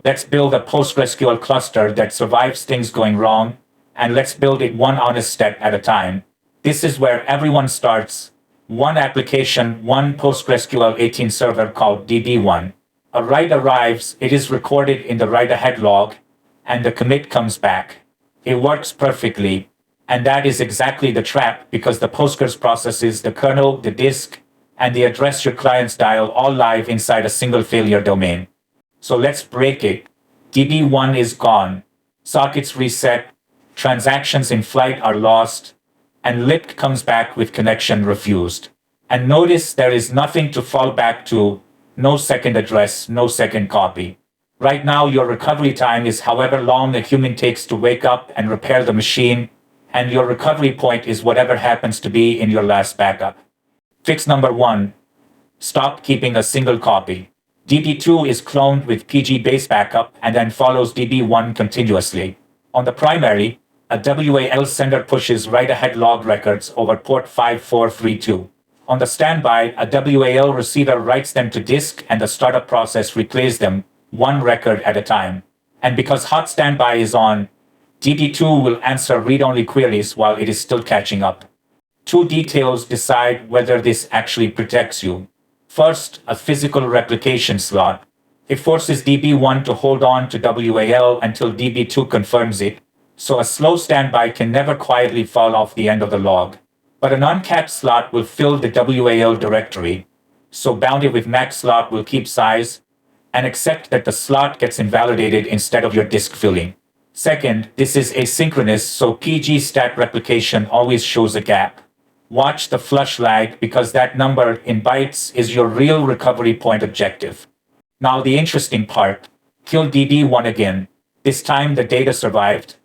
Let's build a PostgreSQL cluster that survives things going wrong, and let's build it one honest step at a time. This is where everyone starts. One application, one PostgreSQL 18 server called DB1. A write arrives, it is recorded in the write-ahead log, and the commit comes back. It works perfectly, and that is exactly the trap because the Postgres processes the kernel, the disk, and the address your clients dial all live inside a single failure domain. So let's break it. DB1 is gone. Sockets reset, transactions in flight are lost, and lip comes back with connection refused. And notice there is nothing to fall back to, no second address, no second copy. Right now your recovery time is however long a human takes to wake up and repair the machine, and your recovery point is whatever happens to be in your last backup. Fix number 1. Stop keeping a single copy. DB2 is cloned with PG base backup and then follows DB1 continuously. On the primary, a WAL sender pushes write-ahead log records over port 5432. On the standby, a WAL receiver writes them to disk and the startup process replays them, one record at a time. And because hot standby is on, DB2 will answer read-only queries while it is still catching up. Two details decide whether this actually protects you. First, a physical replication slot. It forces DB1 to hold on to WAL until DB2 confirms it, so a slow standby can never quietly fall off the end of the log. But an uncapped slot will fill the WAL directory, so bounded with max slot will keep size, and accept that the slot gets invalidated instead of your disk filling. Second, this is asynchronous, so PG-stat replication always shows a gap. Watch the flush lag because that number in bytes is your real recovery point objective. Now the interesting part, kill DB1 again. This time the data survived.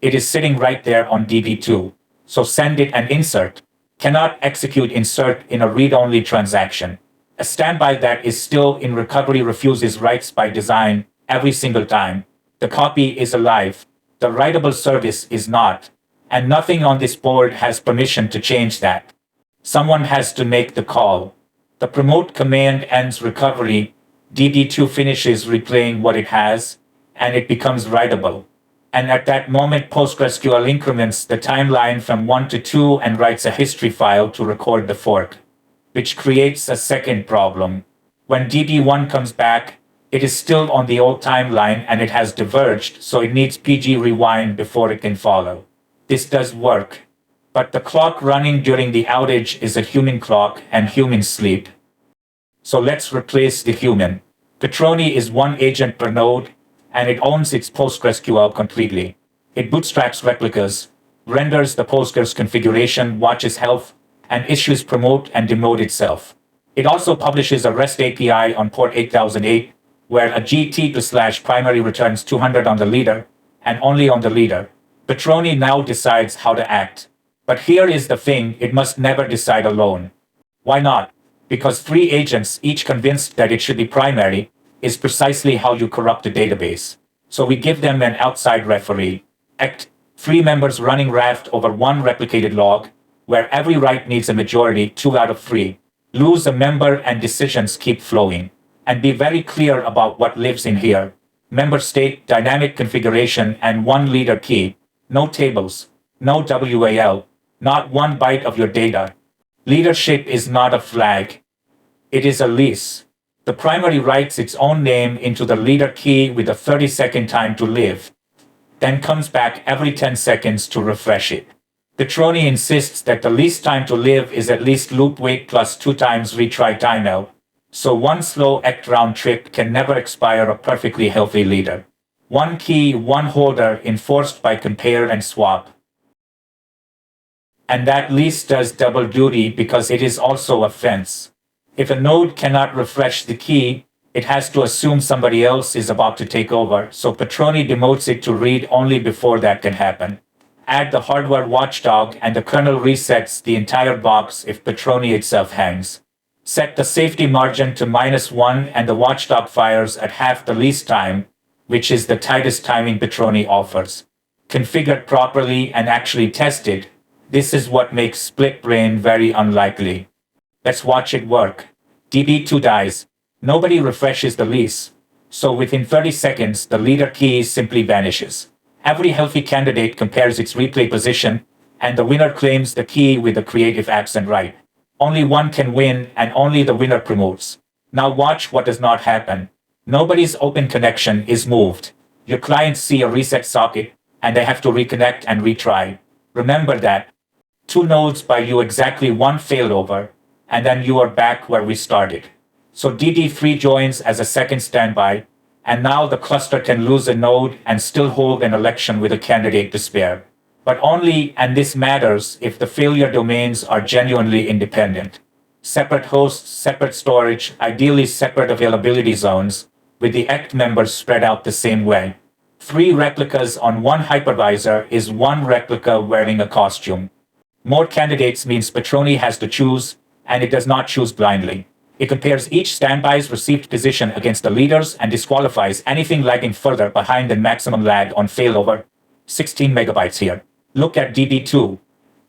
It is sitting right there on DB2, so send it an insert. Cannot execute insert in a read-only transaction. A standby that is still in recovery refuses writes by design every single time. The copy is alive. The writable service is not. And nothing on this board has permission to change that. Someone has to make the call. The promote command ends recovery, DB2 finishes replaying what it has, and it becomes writable. And at that moment PostgreSQL increments the timeline from 1 to 2 and writes a history file to record the fork, which creates a second problem. When DB1 comes back, it is still on the old timeline and it has diverged, so it needs PG rewind before it can follow. This does work, but the clock running during the outage is a human clock and humans sleep. So let's replace the human. Patroni is one agent per node, and it owns its PostgreSQL completely. It bootstraps replicas, renders the Postgres configuration, watches health, and issues promote and demote itself. It also publishes a REST API on port 8008, where a GT2/primary returns 200 on the leader, and only on the leader. Patroni now decides how to act. But here is the thing, it must never decide alone. Why not? Because 3 agents, each convinced that it should be primary, is precisely how you corrupt a database. So we give them an outside referee. Act 3 members running Raft over 1 replicated log, where every write needs a majority, 2 out of 3. Lose a member and decisions keep flowing. And be very clear about what lives in here. Member state, dynamic configuration, and 1 leader key. No tables, no WAL, not 1 byte of your data. Leadership is not a flag. It is a lease. The primary writes its own name into the leader key with a 30-second time to live, then comes back every 10 seconds to refresh it. Patroni insists that the least time to live is at least loop wait plus 2 times retry timeout, so 1 slow act round trip can never expire a perfectly healthy leader. 1 key, 1 holder enforced by compare and swap. And that lease does double duty because it is also a fence. If a node cannot refresh the key, it has to assume somebody else is about to take over, so Patroni demotes it to read only before that can happen. Add the hardware watchdog and the kernel resets the entire box if Patroni itself hangs. Set the safety margin to -1 and the watchdog fires at half the lease time, which is the tightest timing Patroni offers. Configured properly and actually tested, this is what makes split brain very unlikely. Let's watch it work. DB2 dies. Nobody refreshes the lease. So within 30 seconds, the leader key simply vanishes. Every healthy candidate compares its replay position, and the winner claims the key with the creative accent right. Only one can win, and only the winner promotes. Now watch what does not happen. Nobody's open connection is moved. Your clients see a reset socket, and they have to reconnect and retry. Remember that. 2 nodes buy you exactly 1 failover, and then you are back where we started. So DD3 joins as a second standby, and now the cluster can lose a node and still hold an election with a candidate to spare. But only, and this matters, if the failure domains are genuinely independent. Separate hosts, separate storage, ideally separate availability zones, with the ACT members spread out the same way. 3 replicas on 1 hypervisor is 1 replica wearing a costume. More candidates means Patroni has to choose, and it does not choose blindly. It compares each standby's received position against the leaders and disqualifies anything lagging further behind than maximum lag on failover. 16 megabytes here. Look at DD2.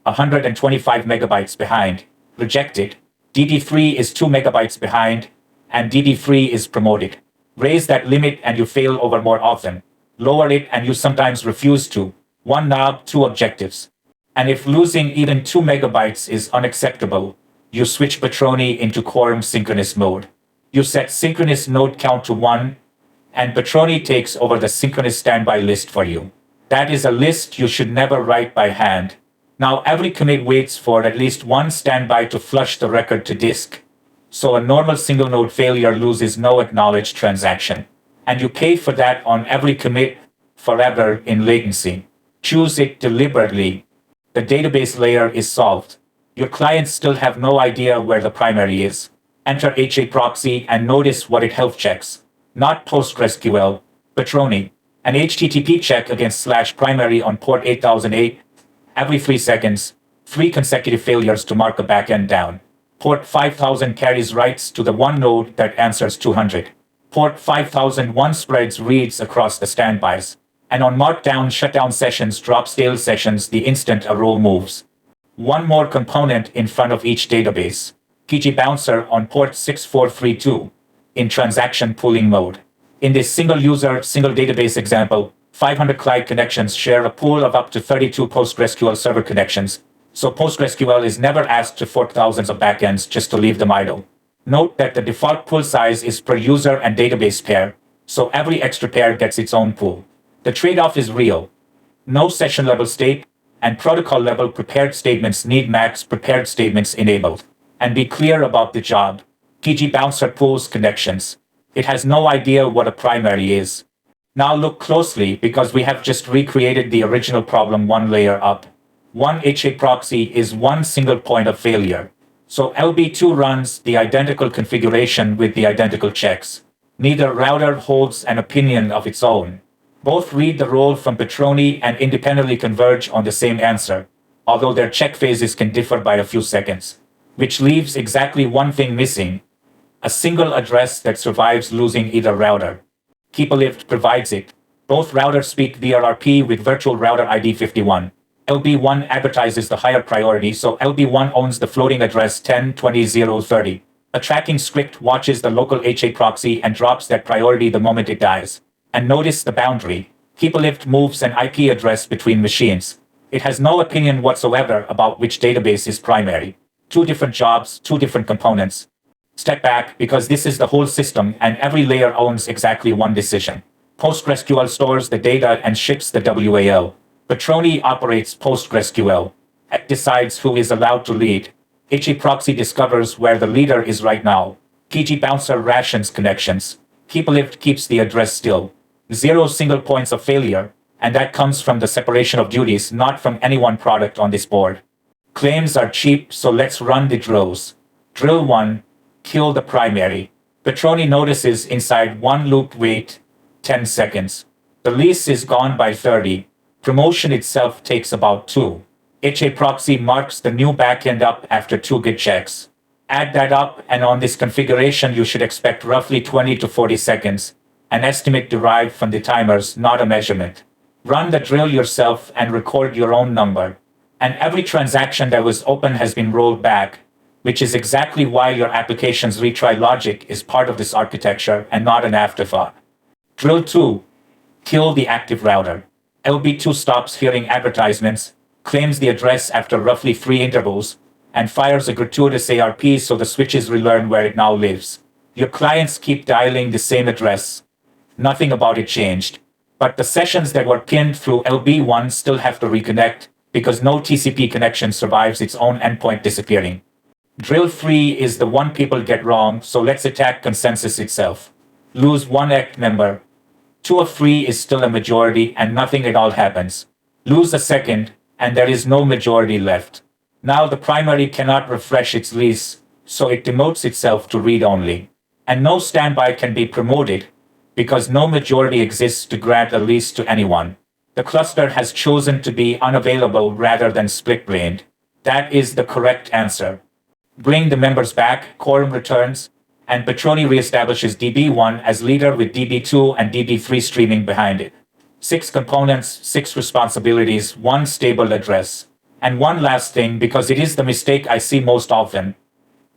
125 megabytes behind. Rejected. DD3 is 2 megabytes behind, and DD3 is promoted. Raise that limit and you fail over more often. Lower it and you sometimes refuse to. 1 knob, 2 objectives. And if losing even 2 megabytes is unacceptable, you switch Patroni into Quorum synchronous mode. You set synchronous node count to 1, and Patroni takes over the synchronous standby list for you. That is a list you should never write by hand. Now every commit waits for at least 1 standby to flush the record to disk. So a normal single node failure loses no acknowledged transaction. And you pay for that on every commit forever in latency. Choose it deliberately. The database layer is solved. Your clients still have no idea where the primary is. Enter HAProxy and notice what it health checks. Not PostgreSQL, Patroni. An HTTP check against /primary on port 8008. Every 3 seconds, 3 consecutive failures to mark a backend down. Port 5000 carries writes to the 1 node that answers 200. Port 5001 spreads reads across the standbys. And on markdown shutdown sessions drop stale sessions the instant a role moves. 1 more component in front of each database. PgBouncer on port 6432 in transaction pooling mode. In this single user, single database example, 500 client connections share a pool of up to 32 PostgreSQL server connections, so PostgreSQL is never asked to fork thousands of backends just to leave them idle. Note that the default pool size is per user and database pair, so every extra pair gets its own pool. The trade-off is real. No session-level state, and protocol-level prepared statements need max prepared statements enabled. And be clear about the job. PgBouncer pools connections. It has no idea what a primary is. Now look closely because we have just recreated the original problem 1 layer up. 1 HAProxy is 1 single point of failure. So LB2 runs the identical configuration with the identical checks. Neither router holds an opinion of its own. Both read the role from Patroni and independently converge on the same answer, although their check phases can differ by a few seconds. Which leaves exactly one thing missing: a single address that survives losing either router. Keepalived provides it. Both routers speak VRRP with virtual router ID 51. LB1 advertises the higher priority, so LB1 owns the floating address 10.20.0.30. A tracking script watches the local HAProxy and drops that priority the moment it dies. And notice the boundary. Keepalived moves an IP address between machines. It has no opinion whatsoever about which database is primary. 2 different jobs, 2 different components. Step back, because this is the whole system and every layer owns exactly 1 decision. PostgreSQL stores the data and ships the WAL. Patroni operates PostgreSQL. It decides who is allowed to lead. HAProxy discovers where the leader is right now. PgBouncer rations connections. Keepalived keeps the address still. 0 single points of failure, and that comes from the separation of duties, not from any one product on this board. Claims are cheap, so let's run the drills. Drill 1. Kill the primary. Patroni notices inside 1 loop wait 10 seconds. The lease is gone by 30. Promotion itself takes about 2. HAProxy marks the new backend up after 2 good checks. Add that up, and on this configuration you should expect roughly 20 to 40 seconds. An estimate derived from the timers, not a measurement. Run the drill yourself and record your own number. And every transaction that was open has been rolled back, which is exactly why your application's retry logic is part of this architecture and not an afterthought. Drill 2. Kill the active router. LB2 stops hearing advertisements, claims the address after roughly 3 intervals, and fires a gratuitous ARP so the switches relearn where it now lives. Your clients keep dialing the same address. Nothing about it changed. But the sessions that were pinned through LB1 still have to reconnect because no TCP connection survives its own endpoint disappearing. Drill 3 is the one people get wrong, so let's attack consensus itself. Lose one ACT member. 2 of 3 is still a majority and nothing at all happens. Lose a second, and there is no majority left. Now the primary cannot refresh its lease, so it demotes itself to read-only. And no standby can be promoted, because no majority exists to grant a lease to anyone. The cluster has chosen to be unavailable rather than split-brained. That is the correct answer. Bring the members back, Quorum returns, and Patroni reestablishes DB1 as leader with DB2 and DB3 streaming behind it. 6 components, 6 responsibilities, 1 stable address. And one last thing, because it is the mistake I see most often.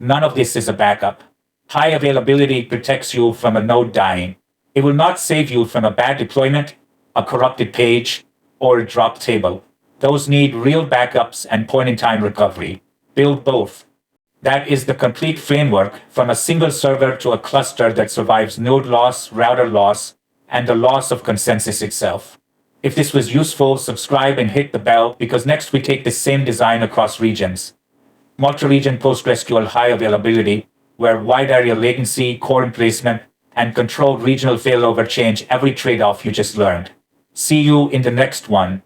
None of this is a backup. High availability protects you from a node dying. It will not save you from a bad deployment, a corrupted page, or a dropped table. Those need real backups and point-in-time recovery. Build both. That is the complete framework from a single server to a cluster that survives node loss, router loss, and the loss of consensus itself. If this was useful, subscribe and hit the bell because next we take the same design across regions. Multi-region PostgreSQL high availability, where wide area latency, quorum placement, and controlled regional failover change every trade-off you just learned. See you in the next one.